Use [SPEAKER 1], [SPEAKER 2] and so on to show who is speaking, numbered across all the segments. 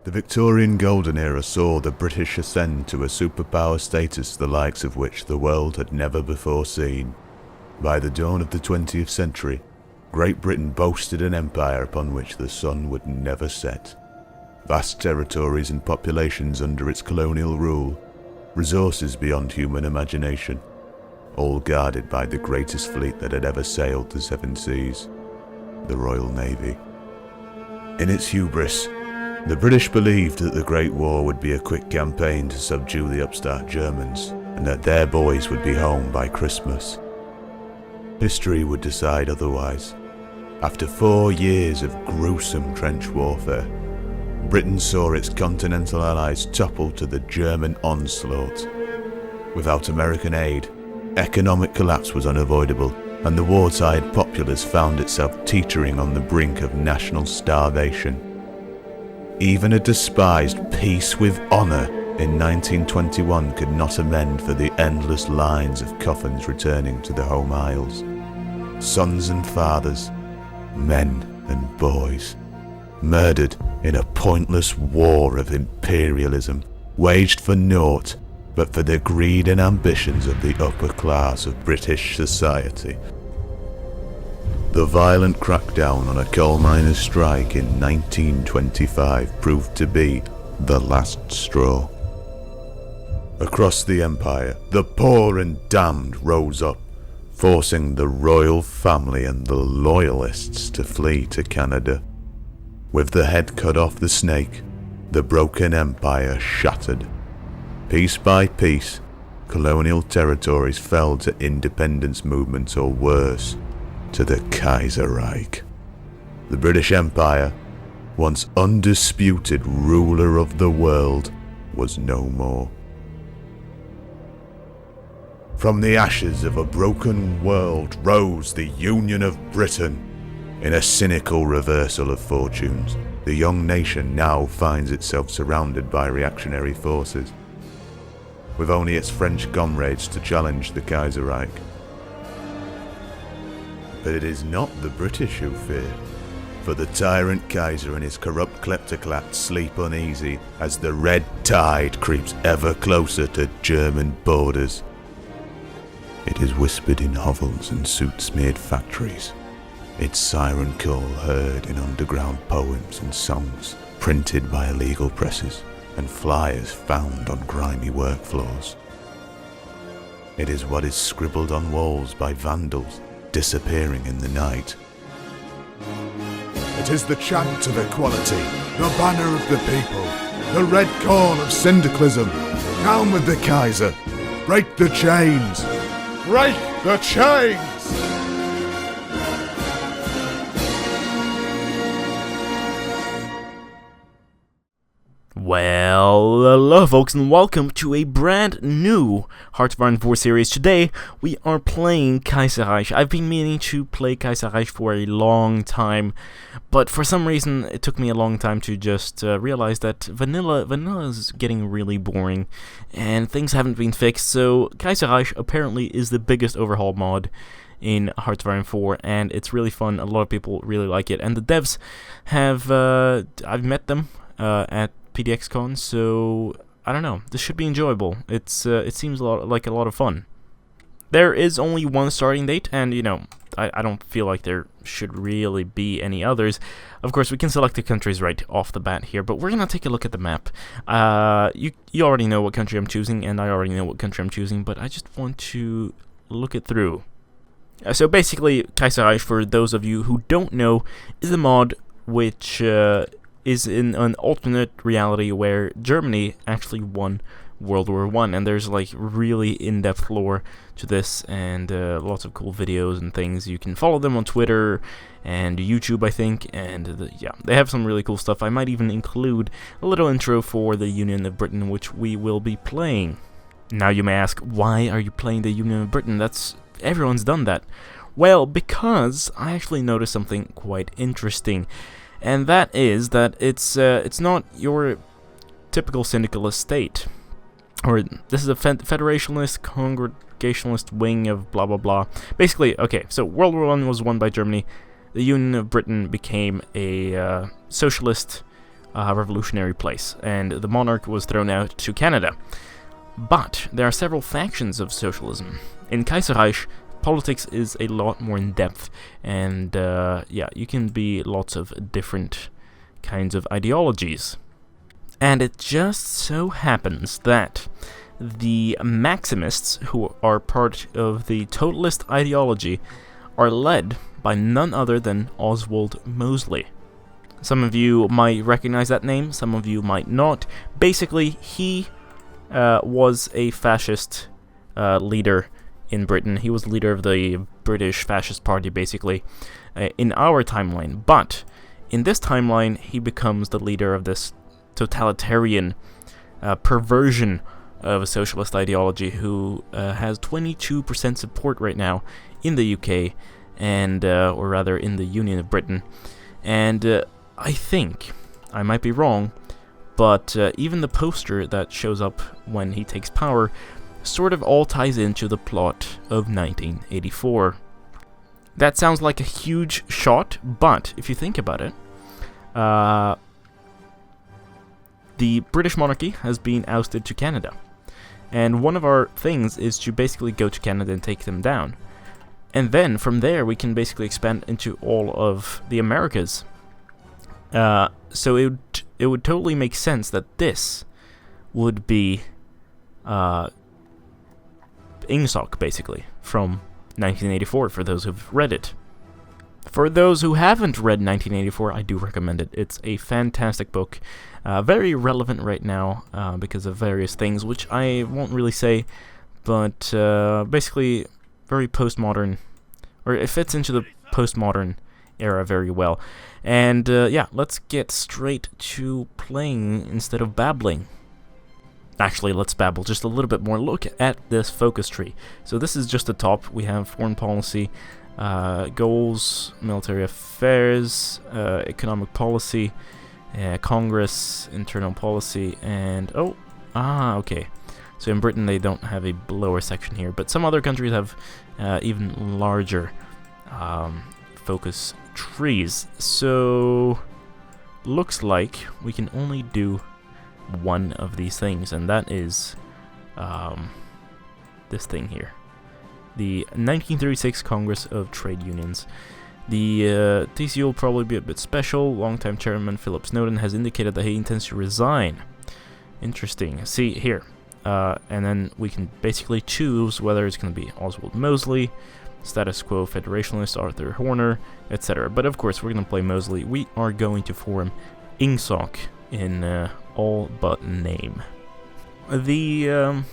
[SPEAKER 1] The Victorian Golden Era saw the British ascend to a superpower status the likes of which the world had never before seen. By the dawn of the 20th century, Great Britain boasted an empire upon which the sun would never set. Vast territories and populations under its colonial rule, resources beyond human imagination, all guarded by the greatest fleet that had ever sailed the seven seas, the Royal Navy. In its hubris, the British believed that the Great War would be a quick campaign to subdue the upstart Germans, and that their boys would be home by Christmas. History would decide otherwise. After 4 years of gruesome trench warfare, Britain saw its continental allies topple to the German onslaught. Without American aid, economic collapse was unavoidable, and the war-tired populace found itself teetering on the brink of national starvation. Even a despised peace with honour in 1921 could not amend for the endless lines of coffins returning to the home isles. Sons and fathers, men and boys, murdered in a pointless war of imperialism, waged for naught but for the greed and ambitions of the upper class of British society. The violent crackdown on a coal miners' strike in 1925 proved to be the last straw. Across the empire, the poor and damned rose up, forcing the royal family and the loyalists to flee to Canada. With the head cut off the snake, the broken empire shattered. Piece by piece, colonial territories fell to independence movements or worse, to the Kaiserreich. The British Empire, once undisputed ruler of the world, was no more. From the ashes of a broken world rose the Union of Britain. In a cynical reversal of fortunes, the young nation now finds itself surrounded by reactionary forces, with only its French comrades to challenge the Kaiserreich. But it is not the British who fear, for the tyrant Kaiser and his corrupt kleptocrats sleep uneasy as the red tide creeps ever closer to German borders. It is whispered in hovels and soot-smeared factories, its siren call heard in underground poems and songs printed by illegal presses and flyers found on grimy work floors. It is what is scribbled on walls by vandals disappearing in the night.
[SPEAKER 2] It is the chant of equality, the banner of the people, the red call of syndicalism. Down with the Kaiser! Break the chains! Break the chains!
[SPEAKER 3] Well, hello folks and welcome to a brand new Hearts of Iron 4 series. Today, we are playing Kaiserreich. I've been meaning to play Kaiserreich for a long time, but for some reason, it took me a long time to just realize that vanilla is getting really boring, and things haven't been fixed, so Kaiserreich apparently is the biggest overhaul mod in Hearts of Iron 4, and it's really fun. A lot of people really like it, and the devs have, I've met them at PDXCon, so I don't know. This should be enjoyable. It seems like a lot of fun. There is only one starting date, and you know, I don't feel like there should really be any others. Of course, we can select the countries right off the bat here, but we're gonna take a look at the map. You already know what country I'm choosing, and I already know what country I'm choosing, but I just want to look it through. So basically, Kaiserreich, for those of you who don't know, is a mod which is in an alternate reality where Germany actually won World War I, and there's like really in-depth lore to this, and lots of cool videos and things. You can follow them on Twitter and YouTube, I think, and yeah, they have some really cool stuff. I might even include a little intro for the Union of Britain, which we will be playing. Now you may ask, why are you playing the Union of Britain? Everyone's done that. Well, because I actually noticed something quite interesting. And that is that it's not your typical syndicalist state, or this is a federationalist, congregationalist wing of blah blah blah. Basically, okay, so World War I was won by Germany. The Union of Britain became a socialist revolutionary place, and the monarch was thrown out to Canada. But there are several factions of socialism. In Kaiserreich, politics is a lot more in-depth, and you can be lots of different kinds of ideologies. And it just so happens that the Maximists, who are part of the Totalist ideology, are led by none other than Oswald Mosley. Some of you might recognize that name, some of you might not. Basically, he was a fascist leader in Britain. He was leader of the British Fascist Party, basically, in our timeline. But in this timeline, he becomes the leader of this totalitarian perversion of a socialist ideology who has 22% support right now in the UK, and or rather in the Union of Britain. And I think, I might be wrong, but even the poster that shows up when he takes power sort of all ties into the plot of 1984. That sounds like a huge shot, but if you think about it, the British monarchy has been ousted to Canada. And one of our things is to basically go to Canada and take them down. And then from there we can basically expand into all of the Americas. So it would totally make sense that this would be Ingsoc, basically, from 1984, for those who've read it. For those who haven't read 1984, I do recommend it. It's a fantastic book, very relevant right now because of various things, which I won't really say, but basically very postmodern, or it fits into the postmodern era very well. And let's get straight to playing instead of babbling. Actually, let's babble just a little bit more. Look at this focus tree. So this is just the top. We have foreign policy, goals, military affairs, economic policy, Congress, internal policy, and okay. So in Britain they don't have a lower section here, but some other countries have even larger focus trees. So looks like we can only do one of these things, and that is this thing here, the 1936 Congress of Trade Unions. The TCU will probably be a bit special. Longtime chairman Philip Snowden has indicated that he intends to resign. Interesting. See here, and then we can basically choose whether it's going to be Oswald Mosley, status quo federationalist Arthur Horner, etc. But of course we're going to play Mosley. We are going to form Ingsoc in all but name. The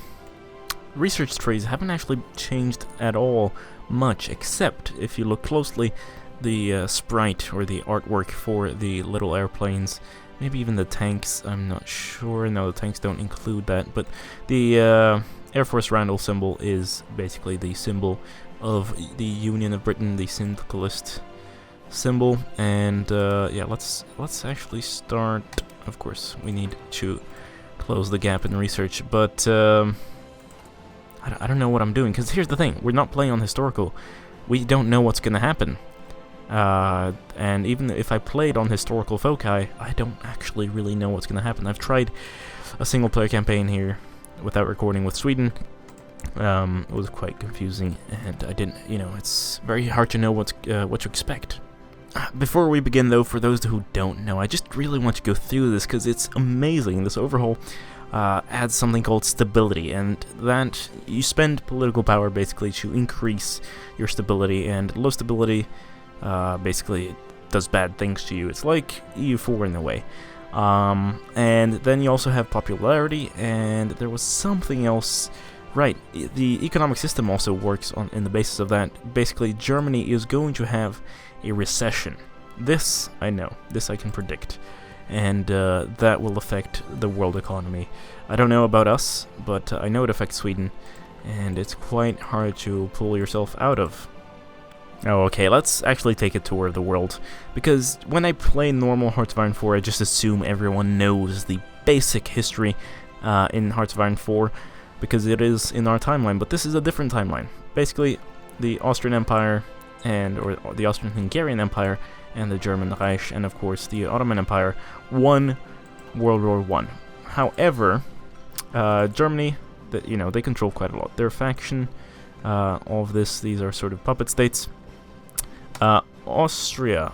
[SPEAKER 3] research trees haven't actually changed at all much, except if you look closely, the sprite or the artwork for the little airplanes, maybe even the tanks, I'm not sure. No, the tanks don't include that, but the Air Force Randall symbol is basically the symbol of the Union of Britain, the syndicalist symbol. And let's actually start. Of course, we need to close the gap in research, but I don't know what I'm doing, because here's the thing, we're not playing on historical. We don't know what's going to happen. And even if I played on historical foci, I don't actually really know what's going to happen. I've tried a single-player campaign here without recording with Sweden. It was quite confusing, and I didn't, it's very hard to know what to expect. Before we begin, though, for those who don't know, I just really want to go through this because it's amazing. This overhaul adds something called stability, and that you spend political power basically to increase your stability, and low stability basically does bad things to you. It's like EU4 in a way. And then you also have popularity, and there was something else. Right, the economic system also works in the basis of that. Basically, Germany is going to have a recession. This I know, this I can predict, and that will affect the world economy. I don't know about us, but I know it affects Sweden, and it's quite hard to pull yourself out of. Oh, okay, let's actually take a tour of the world, because when I play normal Hearts of Iron 4, I just assume everyone knows the basic history in Hearts of Iron 4, because it is in our timeline, but this is a different timeline. Basically, the Austrian Empire or the Austrian-Hungarian Empire and the German Reich, and of course the Ottoman Empire won World War I. However, Germany, they control quite a lot. Their faction, all of these are sort of puppet states. Austria,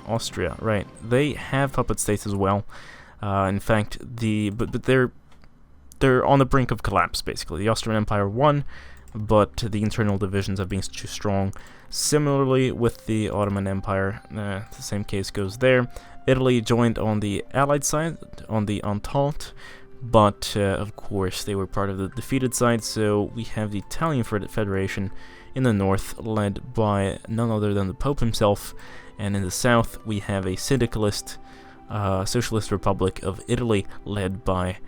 [SPEAKER 3] right? They have puppet states as well. In fact, but they're on the brink of collapse. Basically, the Austrian Empire won, but the internal divisions have been too strong. Similarly, with the Ottoman Empire, the same case goes there. Italy joined on the Allied side, on the Entente, but of course they were part of the defeated side. So we have the Italian Federation in the north, led by none other than the Pope himself, and in the south we have a syndicalist Socialist Republic of Italy, led by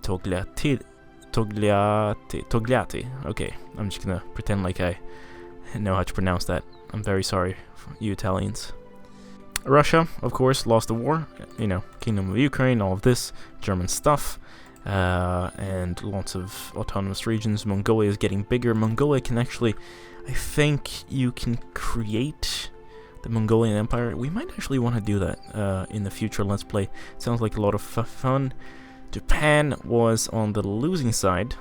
[SPEAKER 3] Togliatti. Okay, I'm just gonna pretend like I know how to pronounce that. I'm very sorry for you Italians. Russia, of course, lost the war. Kingdom of Ukraine, all of this, German stuff, and lots of autonomous regions. Mongolia is getting bigger. Mongolia can actually, I think you can create the Mongolian Empire. We might actually want to do that in the future Let's Play. Sounds like a lot of fun. Japan was on the losing side,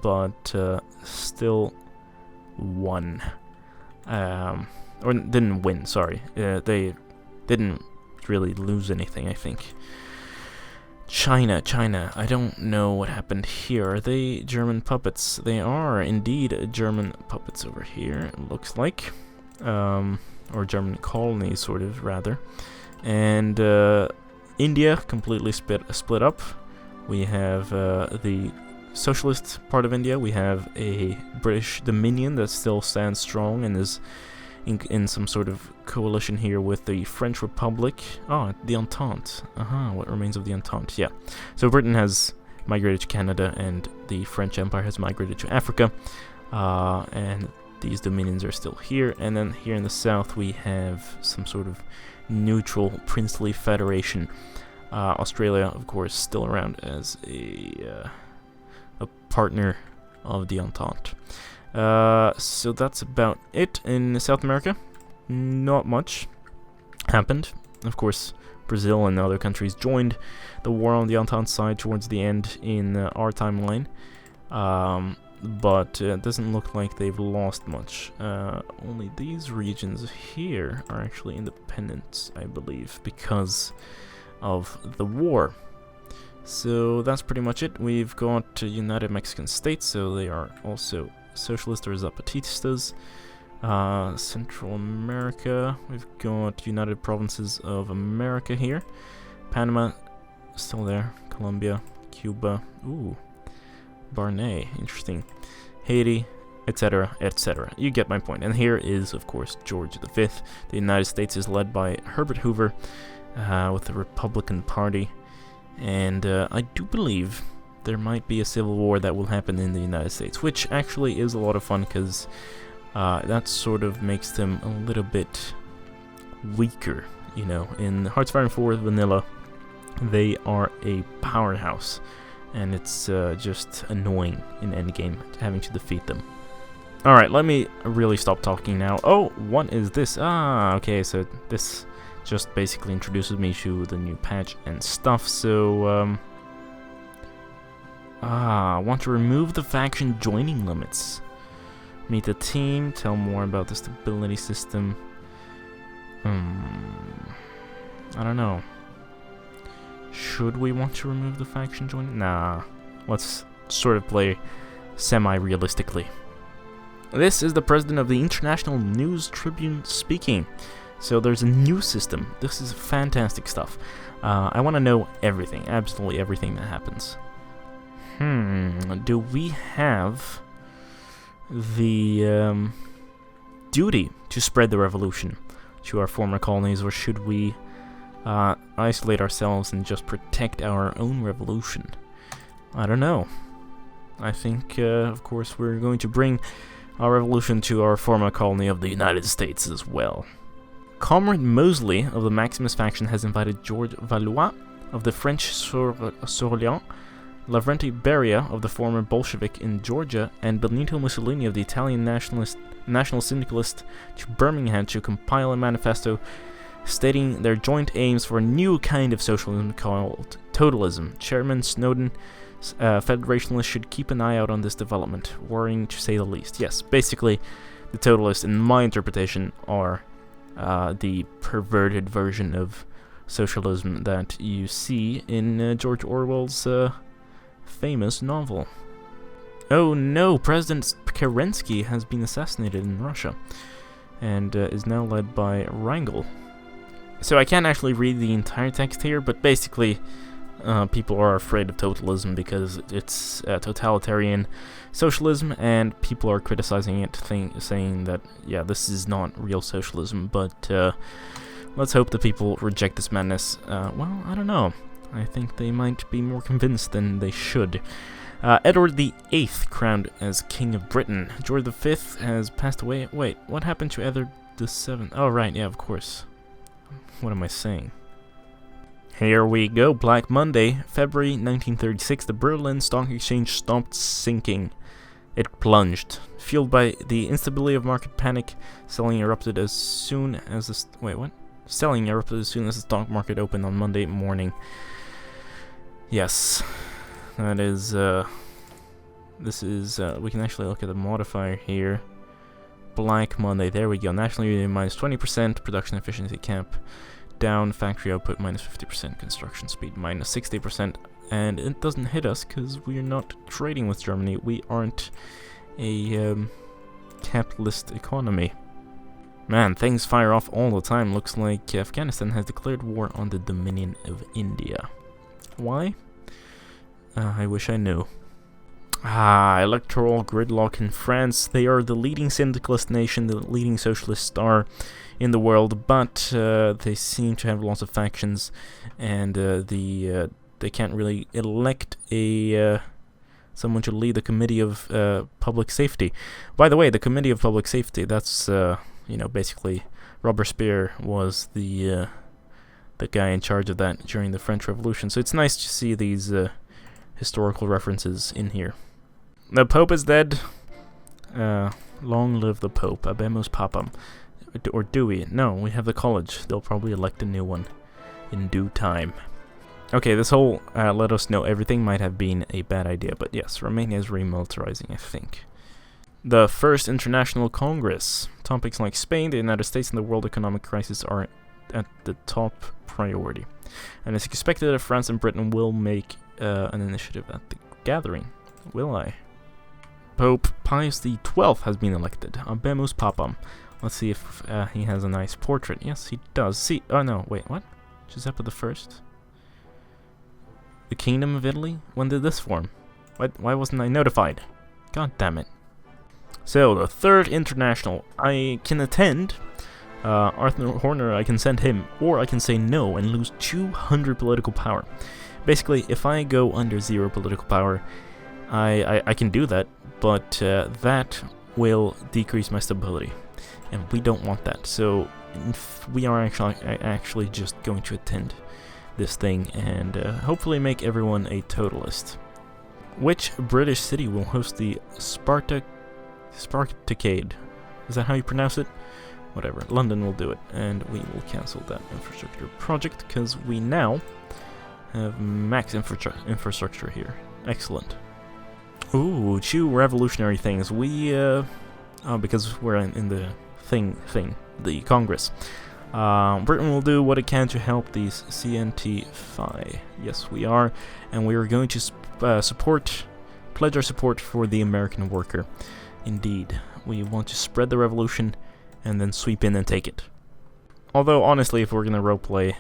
[SPEAKER 3] but still won. Or didn't win, sorry. They didn't really lose anything, I think. China, I don't know what happened here. Are they German puppets? They are indeed German puppets over here, it looks like. Or German colonies, sort of, rather. And India completely split up. We have the socialist part of India. We have a British Dominion that still stands strong and is in some sort of coalition here with the French Republic. Oh, the Entente. What remains of the Entente? Yeah. So Britain has migrated to Canada, and the French Empire has migrated to Africa. And these dominions are still here. And then here in the south, we have some sort of neutral princely federation. Australia, of course, still around as a partner of the Entente. So that's about it in South America. Not much happened. Of course, Brazil and other countries joined the war on the Entente side towards the end in our timeline. But it doesn't look like they've lost much. Only these regions here are actually independent, I believe, because of the war. So that's pretty much it. We've got United Mexican States, so they are also socialist or Zapatistas. Central America, we've got United Provinces of America here. Panama, still there. Colombia, Cuba, Barney, interesting. Haiti, etc., etc. You get my point. And here is, of course, George V. The United States is led by Herbert Hoover with the Republican Party. And I do believe there might be a civil war that will happen in the United States, which actually is a lot of fun because that sort of makes them a little bit weaker. In Hearts of Iron 4 Vanilla, they are a powerhouse, and it's just annoying in endgame having to defeat them. Alright, let me really stop talking now. Oh, what is this? Okay, so this just basically introduces me to the new patch and stuff. So, want to remove the faction joining limits. Meet the team, tell more about the stability system. I don't know. Should we want to remove the faction joining? Nah, let's sort of play semi-realistically. This is the president of the International News Tribune speaking. So there's a new system. This is fantastic stuff. I want to know everything, absolutely everything that happens. Do we have the duty to spread the revolution to our former colonies, or should we isolate ourselves and just protect our own revolution? I don't know. I think, of course, we're going to bring our revolution to our former colony of the United States as well. Comrade Mosley of the Maximus faction has invited George Valois of the French Sorlian, Lavrenti Beria of the former Bolshevik in Georgia, and Benito Mussolini of the Italian National Syndicalist to Birmingham to compile a manifesto stating their joint aims for a new kind of socialism called totalism. Chairman Snowden, federationalists should keep an eye out on this development, worrying to say the least. Yes, basically, the totalists, in my interpretation, are the perverted version of socialism that you see in George Orwell's famous novel. Oh no, President Kerensky has been assassinated in Russia and is now led by Wrangel. So I can't actually read the entire text here, but basically people are afraid of totalism because it's totalitarian socialism, and people are criticizing it, saying that, yeah, this is not real socialism, but let's hope that people reject this madness. Well, I don't know. I think they might be more convinced than they should. Edward VIII crowned as King of Britain. George V has passed away. Wait, what happened to Edward VII? Oh, right, yeah, of course. What am I saying? Here we go. Black Monday, February 1936. The Berlin Stock Exchange stopped sinking. It plunged. Fueled by the instability of market panic, selling erupted as soon as the... Selling erupted as soon as the stock market opened on Monday morning. Yes. That is, this is, we can actually look at the modifier here. Black Monday, there we go. National Union minus 20%, production efficiency cap down, factory output minus 50%, construction speed minus 60%, and it doesn't hit us because we're not trading with Germany. We aren't a capitalist economy. Man, things fire off all the time. Looks like Afghanistan has declared war on the Dominion of India. Why? I wish I knew. Electoral gridlock in France. They are the leading syndicalist nation, the leading socialist star in the world, but they seem to have lots of factions, and they can't really elect a someone to lead the Committee of Public Safety. By the way, the Committee of Public Safety, that's basically Robespierre was the guy in charge of that during the French Revolution. So it's nice to see these historical references in here. The Pope is dead. Long live the Pope. Habemus Papam. Or do we? No, we have the college. They'll probably elect a new one in due time. Okay, this whole let us know everything might have been a bad idea, but yes, Romania is remilitarizing, I think. The First International Congress. Topics like Spain, the United States, and the world economic crisis are at the top priority. And it's expected that France and Britain will make an initiative at the gathering. Will I? Pope Pius XII has been elected. Habemus Papam. Let's see if he has a nice portrait. Yes, he does. See, oh no, wait, what? Giuseppe I? The Kingdom of Italy? When did this form? Why wasn't I notified? God damn it. So, the Third International. I can attend. Arthur Horner, I can send him, or I can say no and lose 200 political power. Basically, if I go under 0 political power, I can do that, but that will decrease my stability, and we don't want that. So we are actually just going to attend this thing and hopefully make everyone a totalist. Which British city will host the Spartacade? Is that how you pronounce it? Whatever. London will do it, and we will cancel that infrastructure project because we now have max infrastructure here. Excellent. Ooh, 2 revolutionary things. We because we're in the the Congress. Britain will do what it can to help these CNT-FI. Yes, we are, and we are going to pledge our support for the American worker. Indeed, we want to spread the revolution and then sweep in and take it. Although, honestly, if we're gonna roleplay,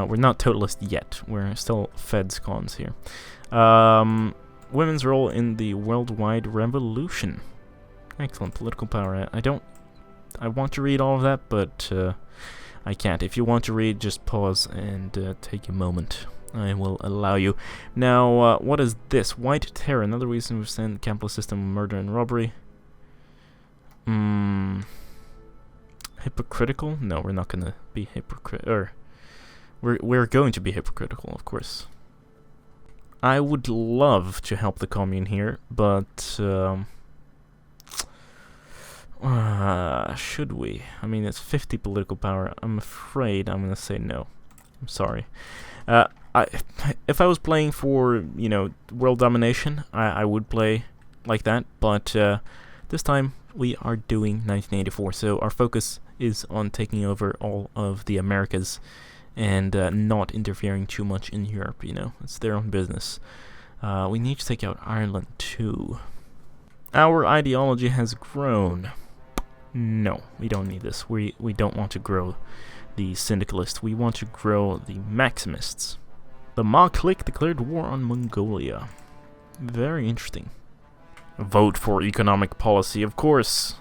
[SPEAKER 3] we're not totalist yet. We're still Feds cons here. Women's role in the worldwide revolution. Excellent political power. I want to read all of that, but I can't. If you want to read, just pause and take a moment. I will allow you. Now, what is this? White terror. Another reason we send capitalist system, murder and robbery. Hypocritical? No, we're not gonna be hypocritical. We're going to be hypocritical, of course. I would love to help the commune here, but Should we? I mean, it's 50 political power. I'm afraid I'm gonna say no. I'm sorry. If I was playing for, you know, world domination, I would play like that, but this time we are doing 1984, so our focus is on taking over all of the Americas and not interfering too much in Europe, you know. It's their own business. We need to take out Ireland too. Our ideology has grown. No, we don't need this. We don't want to grow the syndicalists. We want to grow the maximists. The Ma clique declared war on Mongolia. Very interesting. Vote for economic policy, of course.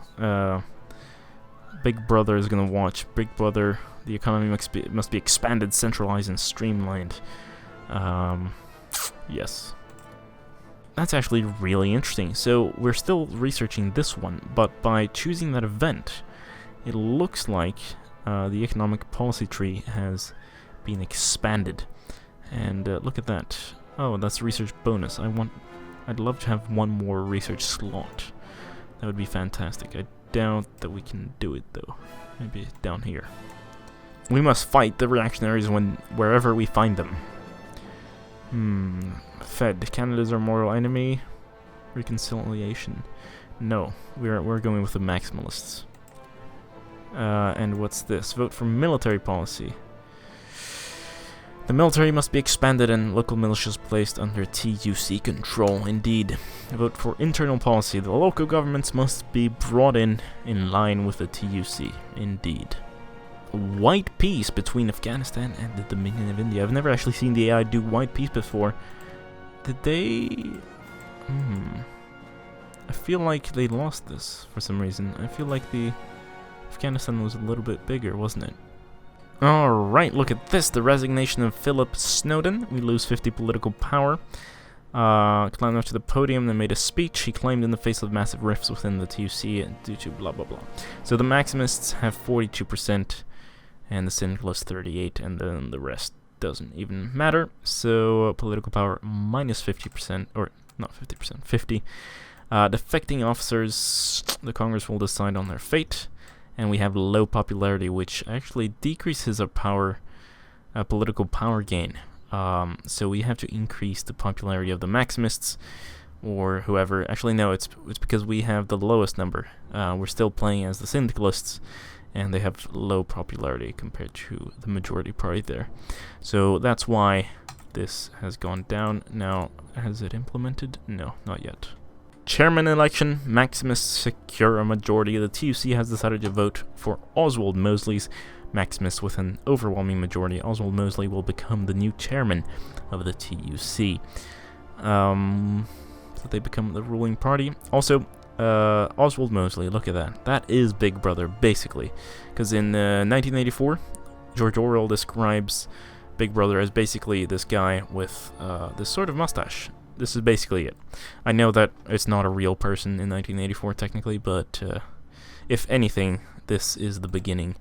[SPEAKER 3] Big Brother is gonna watch. Big Brother, the economy must be expanded, centralized, and streamlined. Yes. That's actually really interesting. So we're still researching this one, but by choosing that event, it looks like the economic policy tree has been expanded. And look at that. Oh, that's research bonus. I'd love to have one more research slot. That would be fantastic. I doubt that we can do it though. Maybe down here. We must fight the reactionaries wherever we find them. Fed. Canada's our mortal enemy. Reconciliation. No, we're going with the maximalists. And what's this? Vote for military policy. The military must be expanded and local militias placed under TUC control. Indeed. Vote for internal policy. The local governments must be brought in line with the TUC. Indeed. White peace between Afghanistan and the Dominion of India. I've never actually seen the AI do white peace before. Did they... I feel like they lost this for some reason. I feel like the Afghanistan was a little bit bigger, wasn't it? Alright, look at this. The resignation of Philip Snowden. We lose 50 political power. Climbed up to the podium and made a speech. He claimed in the face of massive rifts within the TUC due to blah blah blah. So the maximists have 42% and the syndicalists 38%, and then the rest doesn't even matter. So political power minus 50%, or not 50%, 50. Defecting officers, the Congress will decide on their fate. And we have low popularity, which actually decreases our power, political power gain. So we have to increase the popularity of the maximists, or whoever. Actually, no, it's because we have the lowest number. We're still playing as the syndicalists, and they have low popularity compared to the majority party there. So that's why this has gone down. Now, has it implemented? No, not yet. Chairman election, Maximists secure a majority. The TUC has decided to vote for Oswald Mosley's Maximus with an overwhelming majority. Oswald Mosley will become the new chairman of the TUC. So they become the ruling party. Also, Oswald Mosley, look at that. That is Big Brother, basically. Because in 1984, George Orwell describes Big Brother as basically this guy with this sort of mustache. This is basically it. I know that it's not a real person in 1984 technically, but if anything, this is the beginning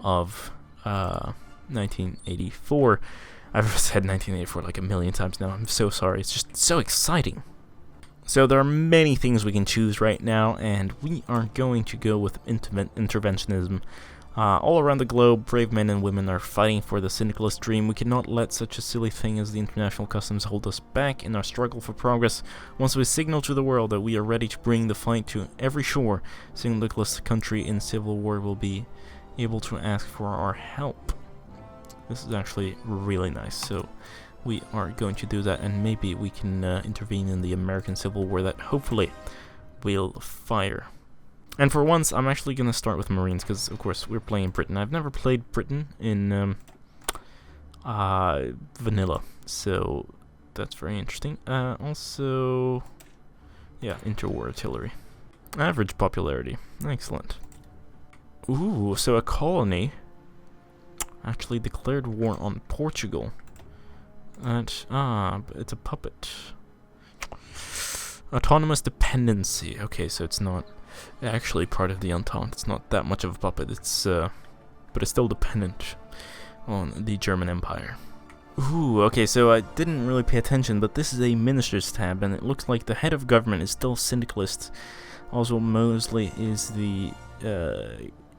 [SPEAKER 3] of 1984. I've said 1984 like a million times now. I'm so sorry. It's just so exciting. So there are many things we can choose right now, and we are going to go with interventionism. All around the globe, brave men and women are fighting for the syndicalist dream. We cannot let such a silly thing as the international customs hold us back in our struggle for progress. Once we signal to the world that we are ready to bring the fight to every shore, syndicalist country in civil war will be able to ask for our help. This is actually really nice, so we are going to do that, and maybe we can intervene in the American Civil War that hopefully will fire. And for once, I'm actually going to start with Marines, because, of course, we're playing Britain. I've never played Britain in vanilla, so that's very interesting. Also, yeah, interwar artillery. Average popularity. Excellent. Ooh, so a colony actually declared war on Portugal. It's a puppet. Autonomous dependency. Okay, so it's not actually part of the Entente. It's not that much of a puppet. It's but it's still dependent on the German Empire. Ooh, okay, so I didn't really pay attention, but this is a minister's tab, and it looks like the head of government is still syndicalist, Oswald Mosley is the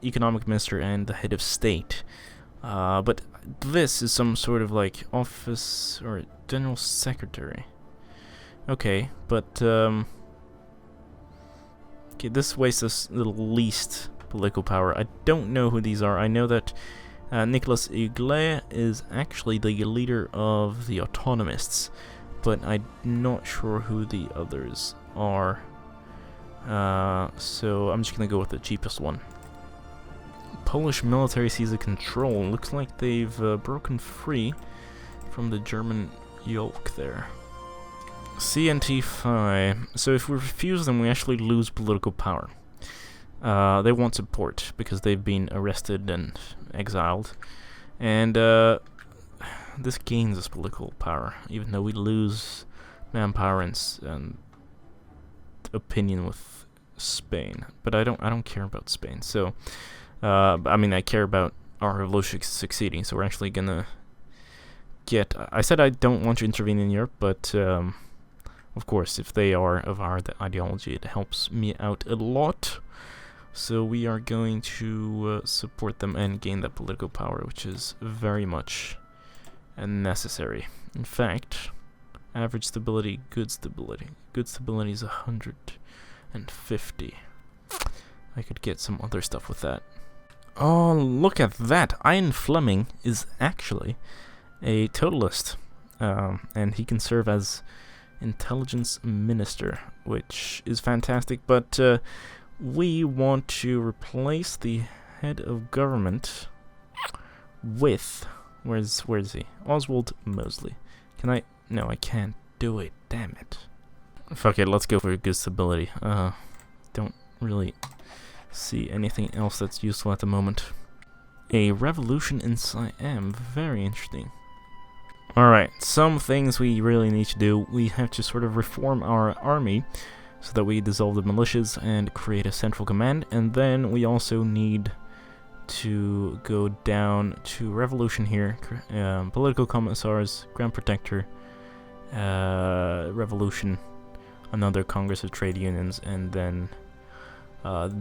[SPEAKER 3] economic minister and the head of state. But this is some sort of like office or general secretary. Okay, but okay, this wastes us the least political power. I don't know who these are. I know that Nicolas Huguet is actually the leader of the Autonomists, but I'm not sure who the others are. So I'm just gonna go with the cheapest one. Polish military seizes control. Looks like they've broken free from the German yoke there. CNT5. So if we refuse them, we actually lose political power. They want support because they've been arrested and exiled. And this gains us political power, even though we lose manpower and opinion with Spain. But I don't care about Spain. So I mean, I care about our revolution succeeding. So we're actually gonna get. I said I don't want to intervene in Europe, but of course, if they are of our ideology, it helps me out a lot. So we are going to support them and gain that political power, which is very much necessary. In fact, average stability, good stability. Good stability is 150. I could get some other stuff with that. Oh, look at that! Ian Fleming is actually a totalist, and he can serve as intelligence minister, which is fantastic, but we want to replace the head of government with where is he? Oswald Mosley. Can I? No, I can't do it. Damn it. Fuck it. Let's go for good stability. Don't really see anything else that's useful at the moment. A revolution in Siam. Very interesting. Alright, some things we really need to do. We have to sort of reform our army so that we dissolve the militias and create a central command, and then we also need to go down to revolution here, political commissars, Grand Protector, revolution, another Congress of Trade Unions, and then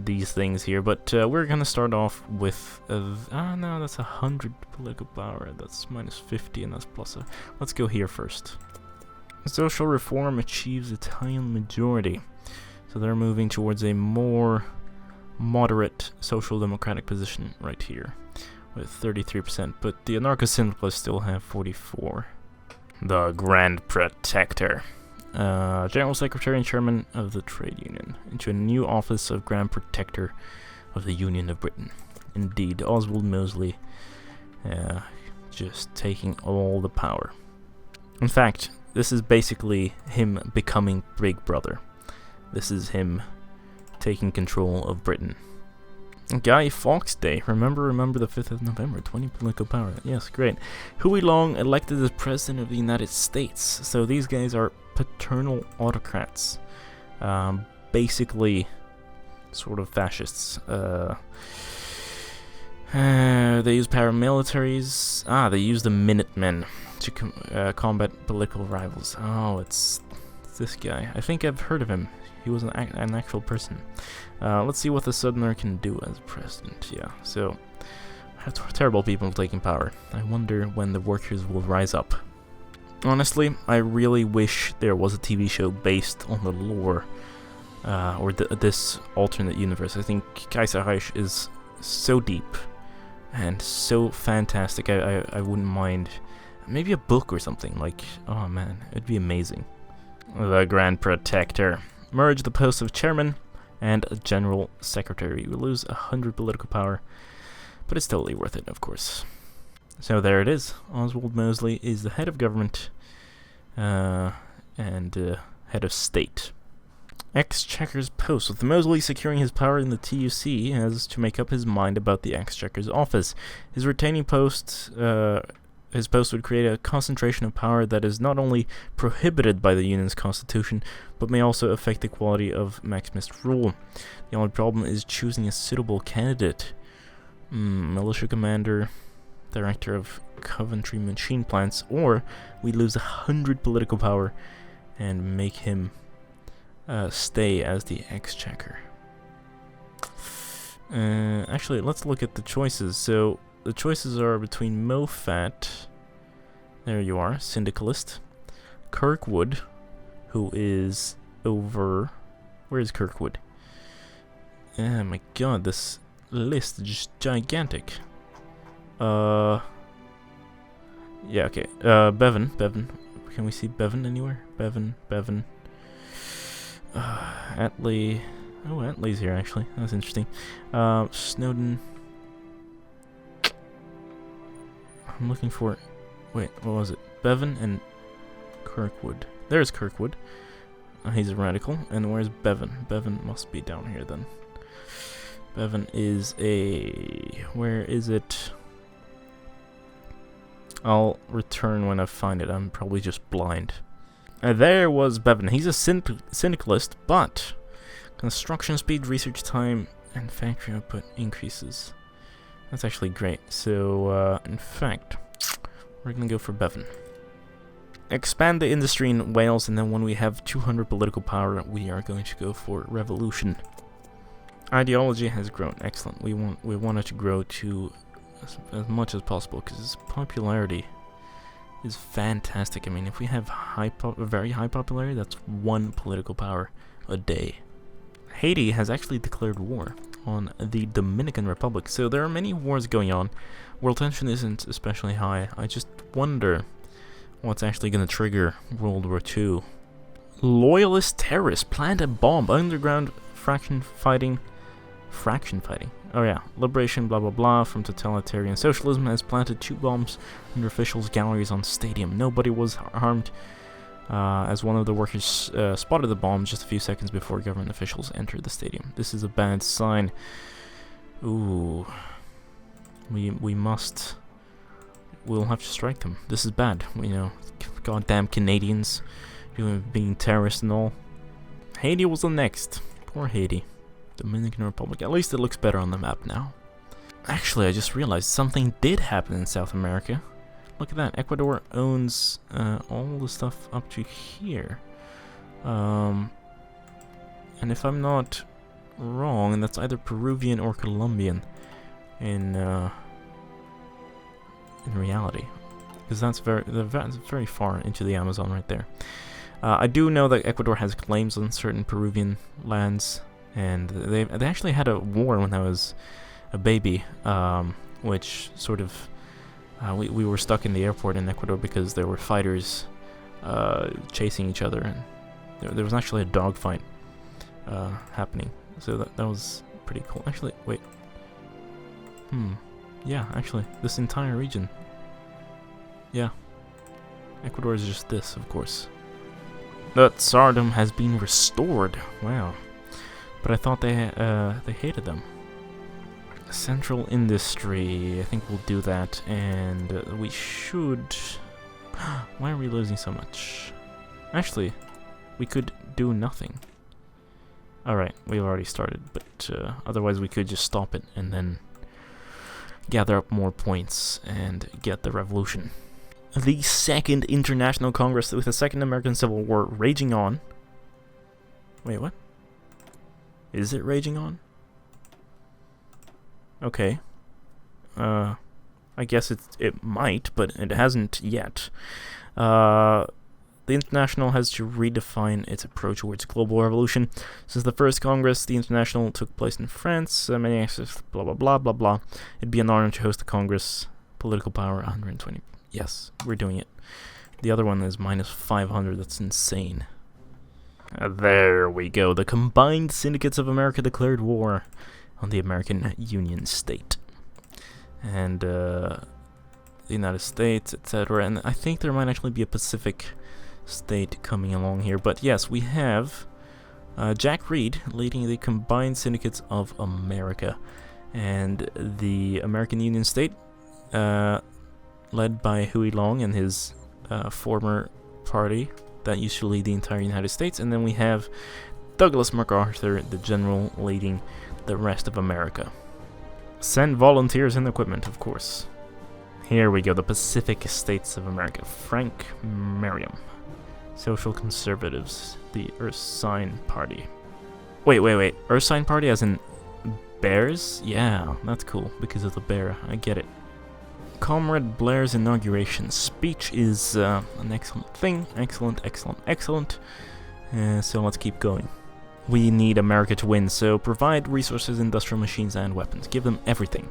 [SPEAKER 3] these things here. But we're gonna start off with no, that's 100 political power, that's minus 50, and that's plus a. Let's go here first. Social reform achieves Italian majority, so they're moving towards a more moderate social democratic position right here with 33%, but the anarcho-syndicalists still have 44. The Grand Protector, General Secretary and Chairman of the Trade Union, into a new office of Grand Protector of the Union of Britain. Indeed, Oswald Mosley just taking all the power. In fact, this is basically him becoming Big Brother. This is him taking control of Britain. Guy Fawkes Day. Remember the 5th of November, 20 political power. Yes, great. Huey Long elected as President of the United States. So these guys are paternal autocrats. Basically, sort of fascists. They use paramilitaries. They use the Minutemen to combat political rivals. Oh, it's this guy. I think I've heard of him. He was an actual person. Let's see what the Southerner can do as president. Yeah, so terrible people taking power. I wonder when the workers will rise up. Honestly, I really wish there was a TV show based on the lore, or this alternate universe. I think Kaiserreich is so deep and so fantastic. I wouldn't mind maybe a book or something. Like, oh man, it'd be amazing. The Grand Protector. Merge the posts of chairman and general secretary. We lose 100 political power, but it's totally worth it, of course. So there it is. Oswald Mosley is the head of government and head of state. Exchequer's post. With Mosley securing his power in the TUC, he has to make up his mind about the Exchequer's office. His retaining post His post would create a concentration of power that is not only prohibited by the Union's constitution, but may also affect the quality of Maximist rule. The only problem is choosing a suitable candidate. Militia commander, director of Coventry machine plants, or we lose 100 political power and make him stay as the Exchequer. Actually, let's look at the choices. So, the choices are between Mofat, there you are, syndicalist, Kirkwood, who is over... Where is Kirkwood? Oh my god, this list is just gigantic. Yeah, okay. Bevan. Can we see Bevan anywhere? Bevan. Atlee. Oh, Atlee's here, actually. That's interesting. Snowden. I'm looking for... Wait, what was it? Bevan and Kirkwood. There's Kirkwood. He's a radical. And where's Bevan? Bevan must be down here, then. Bevan is a... Where is it? I'll return when I find it. I'm probably just blind. There was Bevan. He's a syndicalist, but... Construction speed, research time, and factory output increases. That's actually great. So, in fact, we're gonna go for Bevan. Expand the industry in Wales, and then when we have 200 political power, we are going to go for revolution. Ideology has grown. Excellent. We want it to grow to as much as possible, because its popularity is fantastic. I mean, if we have very high popularity, that's 1 political power a day. Haiti has actually declared war on the Dominican Republic, so there are many wars going on. World tension isn't especially high. I just wonder what's actually going to trigger World War II. Loyalist terrorists planned a bomb. Underground faction fighting. Oh yeah, liberation blah blah blah from totalitarian socialism has planted 2 bombs under officials' galleries on stadium. Nobody was harmed. As one of the workers spotted the bomb just a few seconds before government officials entered the stadium. This is a bad sign. Ooh. We'll have to strike them. This is bad. You know, goddamn Canadians being terrorists and all. Haiti was the next. Poor Haiti. Dominican Republic. At least it looks better on the map now. Actually, I just realized something did happen in South America. Look at that. Ecuador owns all the stuff up to here. And if I'm not wrong, that's either Peruvian or Colombian in reality. Because that's very far into the Amazon right there. I do know that Ecuador has claims on certain Peruvian lands, and they actually had a war when I was a baby, which sort of... we were stuck in the airport in Ecuador because there were fighters chasing each other, and there was actually a dogfight happening. So that was pretty cool. Actually, wait. Yeah, actually, this entire region. Yeah. Ecuador is just this, of course. The Tsardom has been restored. Wow. But I thought they hated them. Central industry, I think we'll do that, and we should... Why are we losing so much? Actually, we could do nothing. Alright, we've already started, but otherwise we could just stop it and then gather up more points and get the revolution. The Second International Congress with the Second American Civil War raging on. Wait, what? Is it raging on? Okay. I guess it might, but it hasn't yet. The International has to redefine its approach towards global revolution. Since the first Congress, the International took place in France. Many access, blah blah blah blah blah. It'd be an honor to host the Congress. Political power 120. Yes, we're doing it. The other one is minus 500. That's insane. There we go. The Combined Syndicates of America declared war on the American Union State. And the United States, etc. And I think there might actually be a Pacific state coming along here. But yes, we have Jack Reed leading the Combined Syndicates of America. And the American Union State, led by Huey Long and his former party that used to lead the entire United States. And then we have Douglas MacArthur, the general, leading the rest of America. Send volunteers and equipment, of course. Here we go, the Pacific States of America. Frank Merriam. Social Conservatives, the Ursine Party. Wait. Ursine Party as in bears? Yeah, that's cool, because of the bear. I get it. Comrade Blair's inauguration speech is an excellent thing. Excellent, excellent, excellent. So let's keep going. We need America to win, so provide resources, industrial machines, and weapons. Give them everything.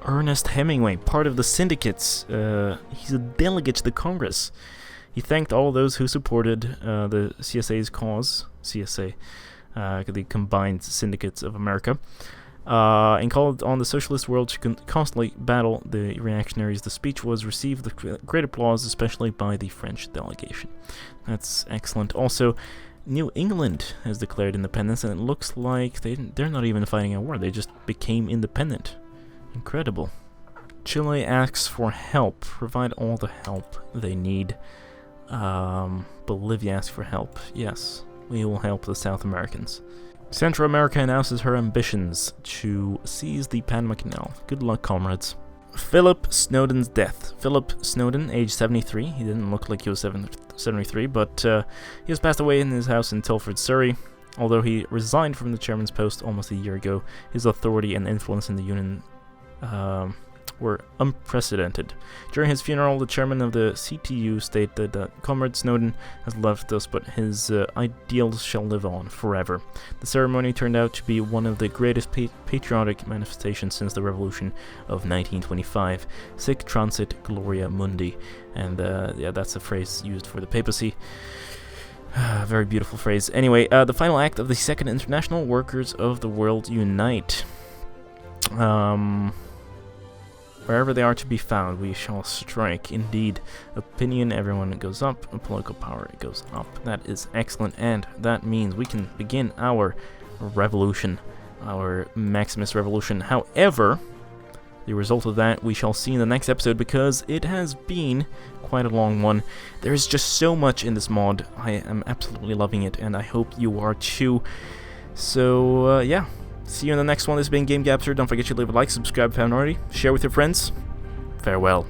[SPEAKER 3] Ernest Hemingway, part of the syndicates. He's a delegate to the Congress. He thanked all those who supported the CSA's cause. CSA, the Combined Syndicates of America. And called on the socialist world to constantly battle the reactionaries. The speech was received with great applause, especially by the French delegation. That's excellent. Also, New England has declared independence, and it looks like they're not even fighting a war. They just became independent. Incredible. Chile asks for help. Provide all the help they need. Bolivia asks for help. Yes, we will help the South Americans. Central America announces her ambitions to seize the Panama Canal. Good luck, comrades. Philip Snowden's death. Philip Snowden, age 73. He didn't look like he was 73, but he has passed away in his house in Telford, Surrey. Although he resigned from the chairman's post almost a year ago, his authority and influence in the Union were unprecedented. During his funeral, the chairman of the CTU stated that Comrade Snowden has left us, but his ideals shall live on forever. The ceremony turned out to be one of the greatest patriotic manifestations since the Revolution of 1925. Sic transit gloria mundi. And yeah, that's a phrase used for the papacy. Very beautiful phrase. Anyway, the final act of the Second International: Workers of the World Unite. Wherever they are to be found, we shall strike. Indeed, opinion, everyone goes up, political power goes up. That is excellent, and that means we can begin our revolution, our Maximus revolution. However, the result of that we shall see in the next episode, because it has been quite a long one. There is just so much in this mod. I am absolutely loving it, and I hope you are too. So, yeah. See you in the next one. This has been Game Capture. Don't forget to leave a like, subscribe if you haven't already, share with your friends. Farewell.